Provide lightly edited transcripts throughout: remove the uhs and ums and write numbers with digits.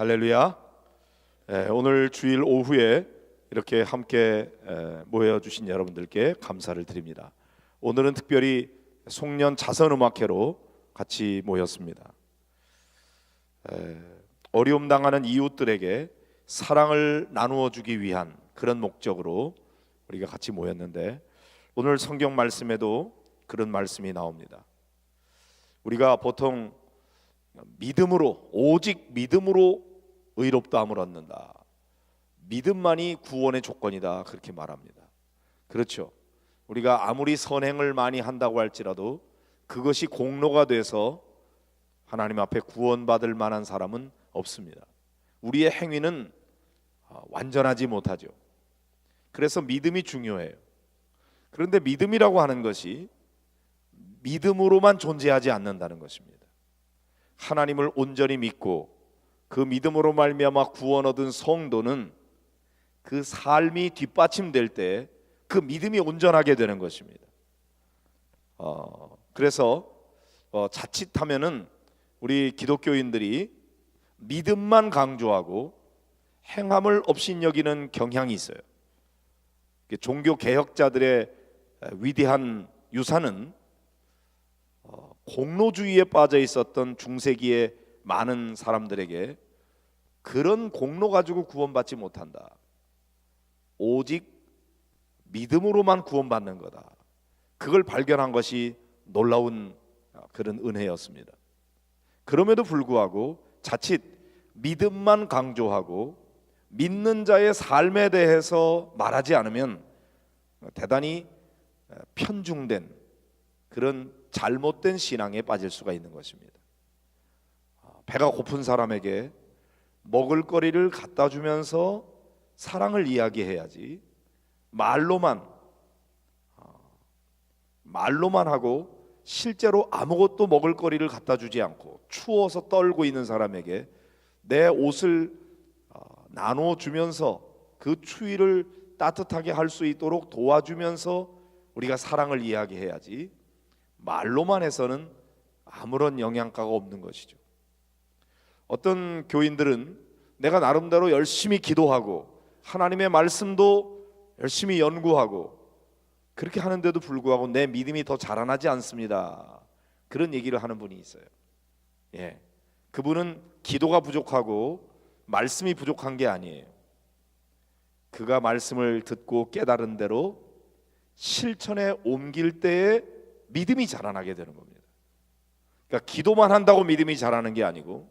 할렐루야. 오늘 주일 오후에 이렇게 함께 모여주신 여러분들께 감사를 드립니다. 오늘은 특별히 송년 자선음악회로 같이 모였습니다. 어려움 당하는 이웃들에게 사랑을 나누어 주기 위한 그런 목적으로 우리가 같이 모였는데, 오늘 성경 말씀에도 그런 말씀이 나옵니다. 우리가 보통 믿음으로, 오직 믿음으로 의롭다함을 얻는다, 믿음만이 구원의 조건이다, 그렇게 말합니다. 그렇죠. 우리가 아무리 선행을 많이 한다고 할지라도 그것이 공로가 돼서 하나님 앞에 구원받을 만한 사람은 없습니다. 우리의 행위는 완전하지 못하죠. 그래서 믿음이 중요해요. 그런데 믿음이라고 하는 것이 믿음으로만 존재하지 않는다는 것입니다. 하나님을 온전히 믿고 그 믿음으로 말미암아 구원 얻은 성도는 그 삶이 뒷받침될 때 그 믿음이 온전하게 되는 것입니다. 그래서 자칫하면은 우리 기독교인들이 믿음만 강조하고 행함을 업신여기는 경향이 있어요. 종교 개혁자들의 위대한 유산은 공로주의에 빠져 있었던 중세기의 많은 사람들에게 그런 공로 가지고 구원받지 못한다, 오직 믿음으로만 구원받는 거다, 그걸 발견한 것이 놀라운 그런 은혜였습니다. 그럼에도 불구하고 자칫 믿음만 강조하고 믿는 자의 삶에 대해서 말하지 않으면 대단히 편중된 그런 잘못된 신앙에 빠질 수가 있는 것입니다. 배가 고픈 사람에게 먹을거리를 갖다 주면서 사랑을 이야기해야지, 말로만 하고 실제로 아무것도 먹을거리를 갖다 주지 않고 추워서 떨고 있는 사람에게 내 옷을 나눠 주면서 그 추위를 따뜻하게 할 수 있도록 도와주면서 우리가 사랑을 이야기해야지, 말로만 해서는 아무런 영양가가 없는 것이죠. 어떤 교인들은 내가 나름대로 열심히 기도하고 하나님의 말씀도 열심히 연구하고 그렇게 하는데도 불구하고 내 믿음이 더 자라나지 않습니다, 그런 얘기를 하는 분이 있어요. 그분은 기도가 부족하고 말씀이 부족한 게 아니에요. 그가 말씀을 듣고 깨달은 대로 실천에 옮길 때에 믿음이 자라나게 되는 겁니다. 그러니까 기도만 한다고 믿음이 자라는 게 아니고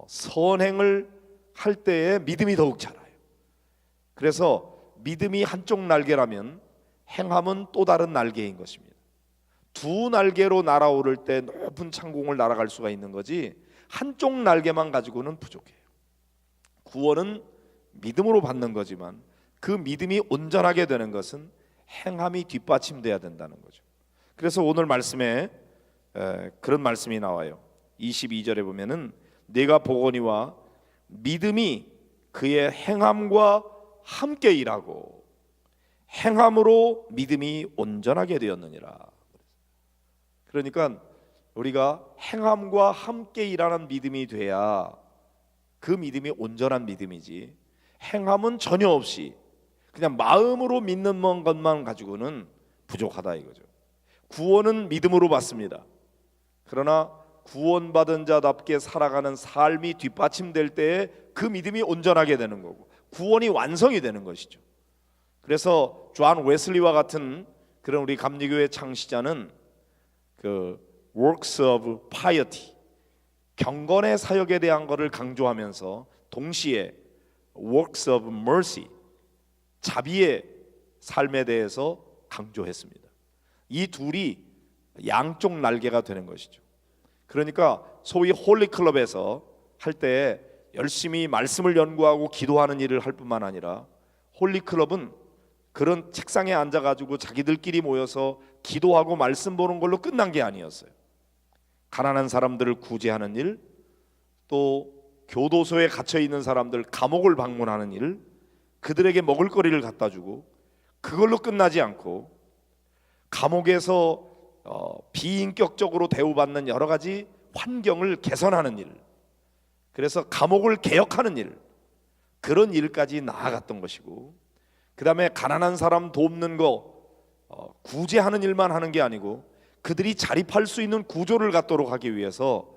선행을 할 때에 믿음이 더욱 자라요. 그래서 믿음이 한쪽 날개라면 행함은 또 다른 날개인 것입니다. 두 날개로 날아오를 때 높은 창공을 날아갈 수가 있는 거지, 한쪽 날개만 가지고는 부족해요. 구원은 믿음으로 받는 거지만 그 믿음이 온전하게 되는 것은 행함이 뒷받침돼야 된다는 거죠. 그래서 오늘 말씀에 그런 말씀이 나와요. 22절에 보면은 내가 보거니와 믿음이 그의 행함과 함께 일하고 행함으로 믿음이 온전하게 되었느니라. 그러니까 우리가 행함과 함께 일하는 믿음이 돼야 그 믿음이 온전한 믿음이지, 행함은 전혀 없이 그냥 마음으로 믿는 것만 가지고는 부족하다 이거죠. 구원은 믿음으로 받습니다. 그러나 구원받은 자답게 살아가는 삶이 뒷받침될 때에 그 믿음이 온전하게 되는 거고 구원이 완성이 되는 것이죠. 그래서 존 웨슬리와 같은 그런 우리 감리교회 창시자는 그 works of piety, 경건의 사역에 대한 것을 강조하면서 동시에 works of mercy, 자비의 삶에 대해서 강조했습니다. 이 둘이 양쪽 날개가 되는 것이죠. 그러니까 소위 홀리클럽에서 할 때 열심히 말씀을 연구하고 기도하는 일을 할 뿐만 아니라, 홀리클럽은 그런 책상에 앉아가지고 자기들끼리 모여서 기도하고 말씀 보는 걸로 끝난 게 아니었어요. 가난한 사람들을 구제하는 일, 또 교도소에 갇혀 있는 사람들 감옥을 방문하는 일, 그들에게 먹을거리를 갖다 주고, 그걸로 끝나지 않고 감옥에서 비인격적으로 대우받는 여러 가지 환경을 개선하는 일, 그래서 감옥을 개혁하는 일, 그런 일까지 나아갔던 것이고, 그 다음에 가난한 사람 돕는 거, 구제하는 일만 하는 게 아니고 그들이 자립할 수 있는 구조를 갖도록 하기 위해서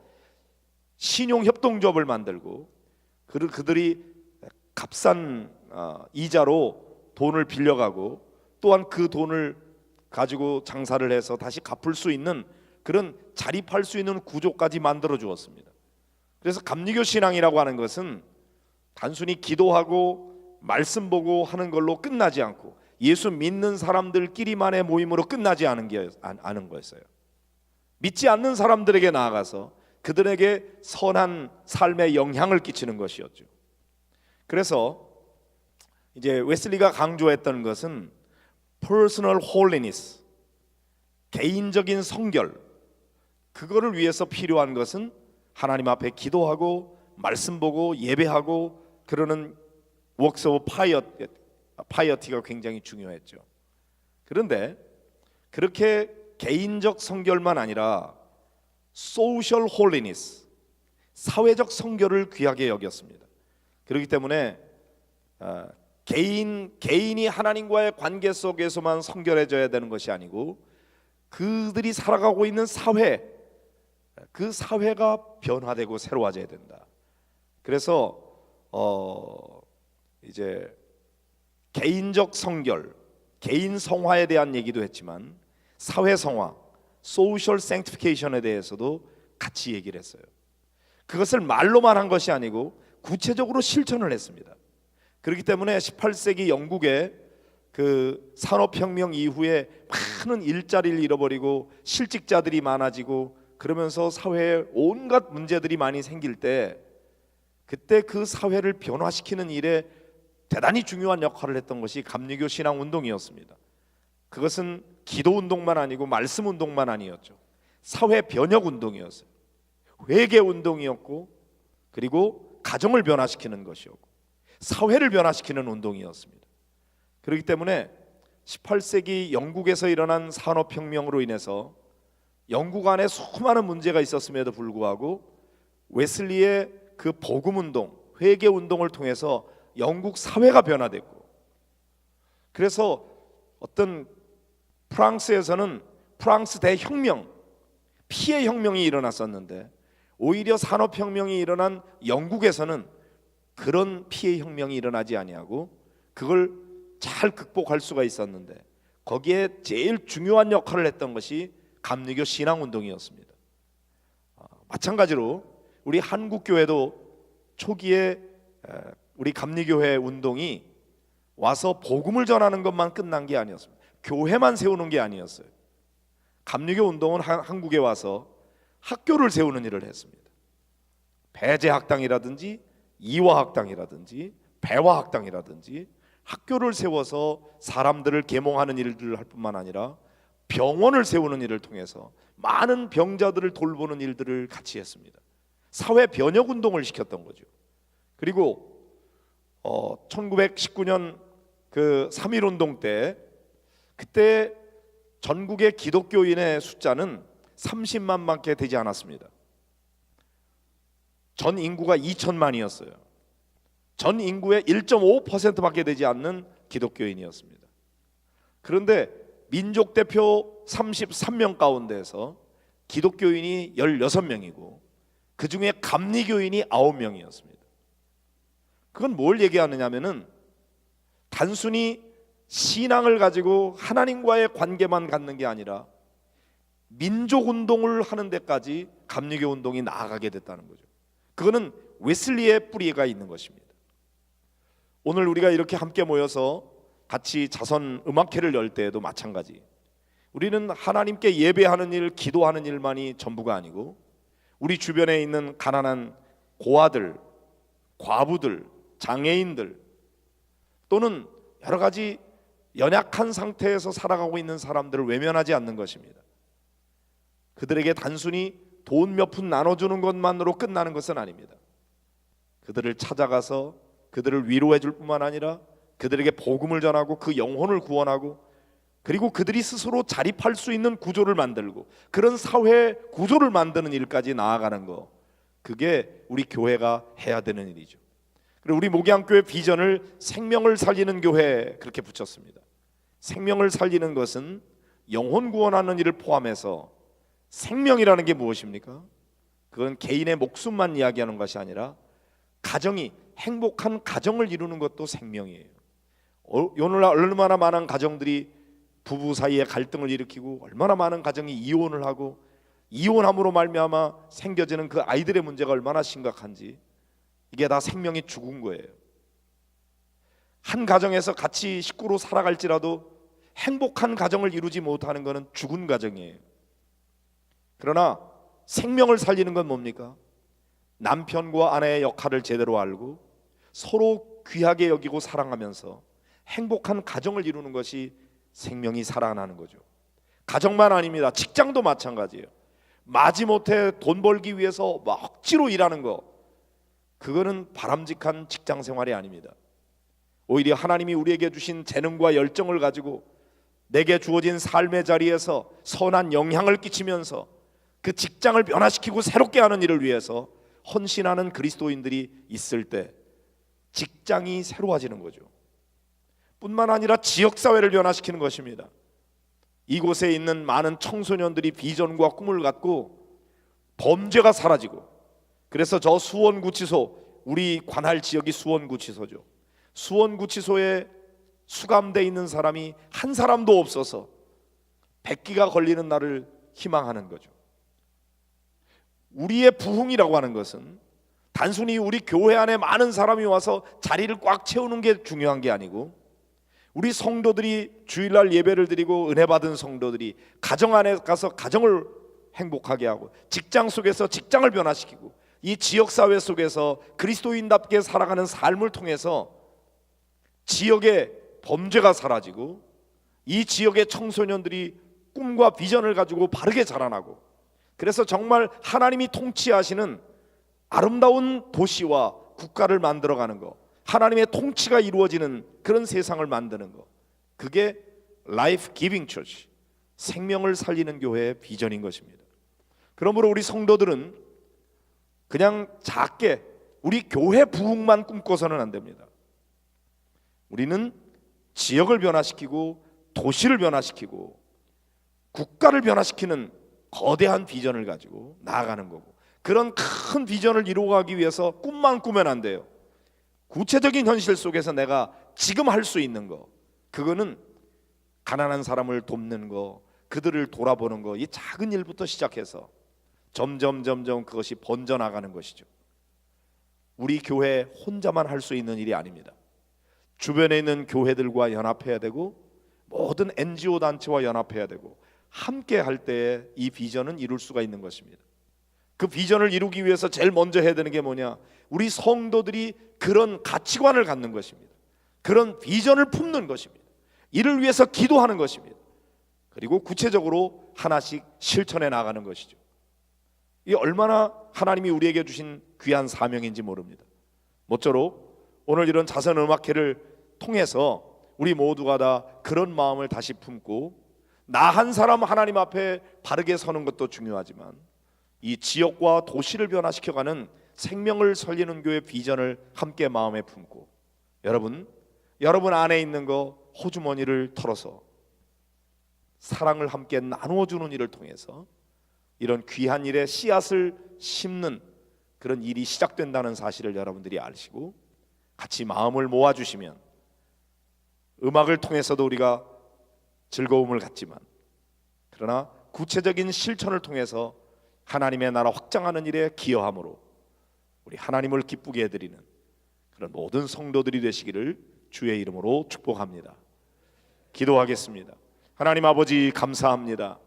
신용협동조합을 만들고, 그들이 값싼 이자로 돈을 빌려가고, 또한 그 돈을 가지고 장사를 해서 다시 갚을 수 있는 그런 자립할 수 있는 구조까지 만들어 주었습니다. 그래서 감리교 신앙이라고 하는 것은 단순히 기도하고 말씀 보고 하는 걸로 끝나지 않고, 예수 믿는 사람들끼리만의 모임으로 끝나지 않은 거였어요. 믿지 않는 사람들에게 나아가서 그들에게 선한 삶의 영향을 끼치는 것이었죠. 그래서 이제 웨슬리가 강조했던 것은 personal holiness, 개인적인 성결, 그거를 위해서 필요한 것은 하나님 앞에 기도하고 말씀 보고 예배하고 그러는 works of piety가 굉장히 중요했죠. 그런데 그렇게 개인적 성결만 아니라 social holiness, 사회적 성결을 귀하게 여겼습니다. 그렇기 때문에 개인이 하나님과의 관계 속에서만 성결해져야 되는 것이 아니고 그들이 살아가고 있는 사회, 그 사회가 변화되고 새로워져야 된다. 그래서 이제 개인적 성결, 개인 성화에 대한 얘기도 했지만 사회 성화, 소셜 생티피케이션에 대해서도 같이 얘기를 했어요. 그것을 말로만 한 것이 아니고 구체적으로 실천을 했습니다. 그렇기 때문에 18세기 영국의 그 산업혁명 이후에 많은 일자리를 잃어버리고 실직자들이 많아지고 그러면서 사회에 온갖 문제들이 많이 생길 때, 그때 그 사회를 변화시키는 일에 대단히 중요한 역할을 했던 것이 감리교 신앙 운동이었습니다. 그것은 기도 운동만 아니고 말씀 운동만 아니었죠. 사회 변혁 운동이었어요. 회개 운동이었고, 그리고 가정을 변화시키는 것이었고 사회를 변화시키는 운동이었습니다. 그렇기 때문에 18세기 영국에서 일어난 산업혁명으로 인해서 영국 안에 수많은 문제가 있었음에도 불구하고 웨슬리의 그 복음운동, 회개운동을 통해서 영국 사회가 변화됐고, 그래서 어떤 프랑스에서는 프랑스 대혁명, 피해 혁명이 일어났었는데 오히려 산업혁명이 일어난 영국에서는 그런 피해 혁명이 일어나지 아니하고 그걸 잘 극복할 수가 있었는데, 거기에 제일 중요한 역할을 했던 것이 감리교 신앙운동이었습니다. 마찬가지로 우리 한국교회도 초기에 우리 감리교회 운동이 와서 복음을 전하는 것만 끝난 게 아니었습니다. 교회만 세우는 게 아니었어요. 감리교 운동은 한국에 와서 학교를 세우는 일을 했습니다. 배제학당이라든지 이화학당이라든지 배화학당이라든지 학교를 세워서 사람들을 계몽하는 일들을 할 뿐만 아니라 병원을 세우는 일을 통해서 많은 병자들을 돌보는 일들을 같이 했습니다. 사회 변혁 운동을 시켰던 거죠. 그리고 1919년 그 3.1운동 때, 그때 전국의 기독교인의 숫자는 30만밖에 되지 않았습니다. 전 인구가 2천만이었어요. 전 인구의 1.5%밖에 되지 않는 기독교인이었습니다. 그런데 민족 대표 33명 가운데서 기독교인이 16명이고 그 중에 감리교인이 9명이었습니다. 그건 뭘 얘기하느냐면은 단순히 신앙을 가지고 하나님과의 관계만 갖는 게 아니라 민족운동을 하는 데까지 감리교 운동이 나아가게 됐다는 거죠. 그거는 웨슬리의 뿌리가 있는 것입니다. 오늘 우리가 이렇게 함께 모여서 같이 자선 음악회를 열 때에도 마찬가지, 우리는 하나님께 예배하는 일, 기도하는 일만이 전부가 아니고 우리 주변에 있는 가난한 고아들, 과부들, 장애인들, 또는 여러 가지 연약한 상태에서 살아가고 있는 사람들을 외면하지 않는 것입니다. 그들에게 단순히 돈 몇 푼 나눠주는 것만으로 끝나는 것은 아닙니다. 그들을 찾아가서 그들을 위로해 줄 뿐만 아니라 그들에게 복음을 전하고 그 영혼을 구원하고, 그리고 그들이 스스로 자립할 수 있는 구조를 만들고 그런 사회 구조를 만드는 일까지 나아가는 것, 그게 우리 교회가 해야 되는 일이죠. 그리고 우리 목양교회 비전을 생명을 살리는 교회 그렇게 붙였습니다. 생명을 살리는 것은 영혼 구원하는 일을 포함해서 생명이라는 게 무엇입니까? 그건 개인의 목숨만 이야기하는 것이 아니라 가정이 행복한 가정을 이루는 것도 생명이에요. 오늘날 얼마나 많은 가정들이 부부 사이에 갈등을 일으키고 얼마나 많은 가정이 이혼을 하고 이혼함으로 말미암아 생겨지는 그 아이들의 문제가 얼마나 심각한지 이게 다 생명이 죽은 거예요. 한 가정에서 같이 식구로 살아갈지라도 행복한 가정을 이루지 못하는 것은 죽은 가정이에요. 그러나 생명을 살리는 건 뭡니까? 남편과 아내의 역할을 제대로 알고 서로 귀하게 여기고 사랑하면서 행복한 가정을 이루는 것이 생명이 살아나는 거죠. 가정만 아닙니다. 직장도 마찬가지예요. 마지못해 돈 벌기 위해서 막 억지로 일하는 거, 그거는 바람직한 직장 생활이 아닙니다. 오히려 하나님이 우리에게 주신 재능과 열정을 가지고 내게 주어진 삶의 자리에서 선한 영향을 끼치면서 그 직장을 변화시키고 새롭게 하는 일을 위해서 헌신하는 그리스도인들이 있을 때 직장이 새로워지는 거죠. 뿐만 아니라 지역사회를 변화시키는 것입니다. 이곳에 있는 많은 청소년들이 비전과 꿈을 갖고 범죄가 사라지고, 그래서 저 수원구치소, 우리 관할 지역이 수원구치소죠. 수원구치소에 수감되어 있는 사람이 한 사람도 없어서 백기가 걸리는 날을 희망하는 거죠. 우리의 부흥이라고 하는 것은 단순히 우리 교회 안에 많은 사람이 와서 자리를 꽉 채우는 게 중요한 게 아니고, 우리 성도들이 주일날 예배를 드리고 은혜 받은 성도들이 가정 안에 가서 가정을 행복하게 하고, 직장 속에서 직장을 변화시키고, 이 지역사회 속에서 그리스도인답게 살아가는 삶을 통해서 지역의 범죄가 사라지고 이 지역의 청소년들이 꿈과 비전을 가지고 바르게 자라나고, 그래서 정말 하나님이 통치하시는 아름다운 도시와 국가를 만들어가는 것, 하나님의 통치가 이루어지는 그런 세상을 만드는 것, 그게 라이프 기빙 처치, 생명을 살리는 교회의 비전인 것입니다. 그러므로 우리 성도들은 그냥 작게 우리 교회 부흥만 꿈꿔서는 안 됩니다. 우리는 지역을 변화시키고 도시를 변화시키고 국가를 변화시키는 거대한 비전을 가지고 나아가는 거고, 그런 큰 비전을 이루어가기 위해서 꿈만 꾸면 안 돼요. 구체적인 현실 속에서 내가 지금 할 수 있는 거, 그거는 가난한 사람을 돕는 거, 그들을 돌아보는 거, 이 작은 일부터 시작해서 점점 그것이 번져나가는 것이죠. 우리 교회 혼자만 할 수 있는 일이 아닙니다. 주변에 있는 교회들과 연합해야 되고 모든 NGO 단체와 연합해야 되고 함께 할 때에 이 비전은 이룰 수가 있는 것입니다. 그 비전을 이루기 위해서 제일 먼저 해야 되는 게 뭐냐? 우리 성도들이 그런 가치관을 갖는 것입니다. 그런 비전을 품는 것입니다. 이를 위해서 기도하는 것입니다. 그리고 구체적으로 하나씩 실천해 나가는 것이죠. 이 얼마나 하나님이 우리에게 주신 귀한 사명인지 모릅니다. 모쪼록 오늘 이런 자선음악회를 통해서 우리 모두가 다 그런 마음을 다시 품고, 나 한 사람 하나님 앞에 바르게 서는 것도 중요하지만 이 지역과 도시를 변화시켜가는 생명을 살리는 교회 비전을 함께 마음에 품고, 여러분 안에 있는 거 호주머니를 털어서 사랑을 함께 나누어주는 일을 통해서 이런 귀한 일에 씨앗을 심는 그런 일이 시작된다는 사실을 여러분들이 아시고 같이 마음을 모아주시면, 음악을 통해서도 우리가 즐거움을 갖지만 그러나 구체적인 실천을 통해서 하나님의 나라 확장하는 일에 기여함으로 우리 하나님을 기쁘게 해드리는 그런 모든 성도들이 되시기를 주의 이름으로 축복합니다. 기도하겠습니다. 하나님 아버지, 감사합니다.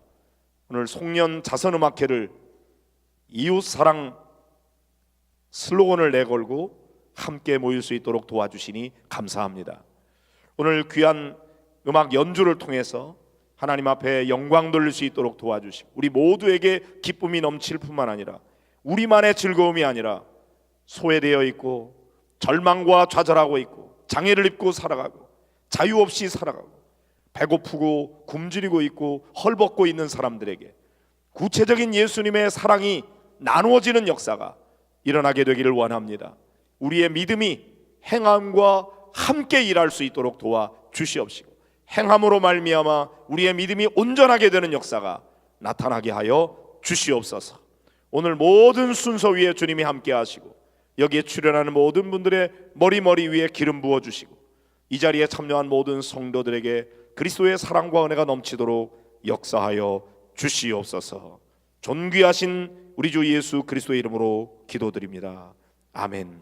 오늘 송년 자선음악회를 이웃사랑 슬로건을 내걸고 함께 모일 수 있도록 도와주시니 감사합니다. 오늘 귀한 음악 연주를 통해서 하나님 앞에 영광 돌릴 수 있도록 도와주시고, 우리 모두에게 기쁨이 넘칠 뿐만 아니라 우리만의 즐거움이 아니라 소외되어 있고 절망과 좌절하고 있고 장애를 입고 살아가고 자유 없이 살아가고 배고프고 굶주리고 있고 헐벗고 있는 사람들에게 구체적인 예수님의 사랑이 나누어지는 역사가 일어나게 되기를 원합니다. 우리의 믿음이 행함과 함께 일할 수 있도록 도와 주시옵시고, 행함으로 말미암아 우리의 믿음이 온전하게 되는 역사가 나타나게 하여 주시옵소서. 오늘 모든 순서 위에 주님이 함께 하시고, 여기에 출연하는 모든 분들의 머리 위에 기름 부어 주시고, 이 자리에 참여한 모든 성도들에게 그리스도의 사랑과 은혜가 넘치도록 역사하여 주시옵소서. 존귀하신 우리 주 예수 그리스도의 이름으로 기도드립니다. 아멘.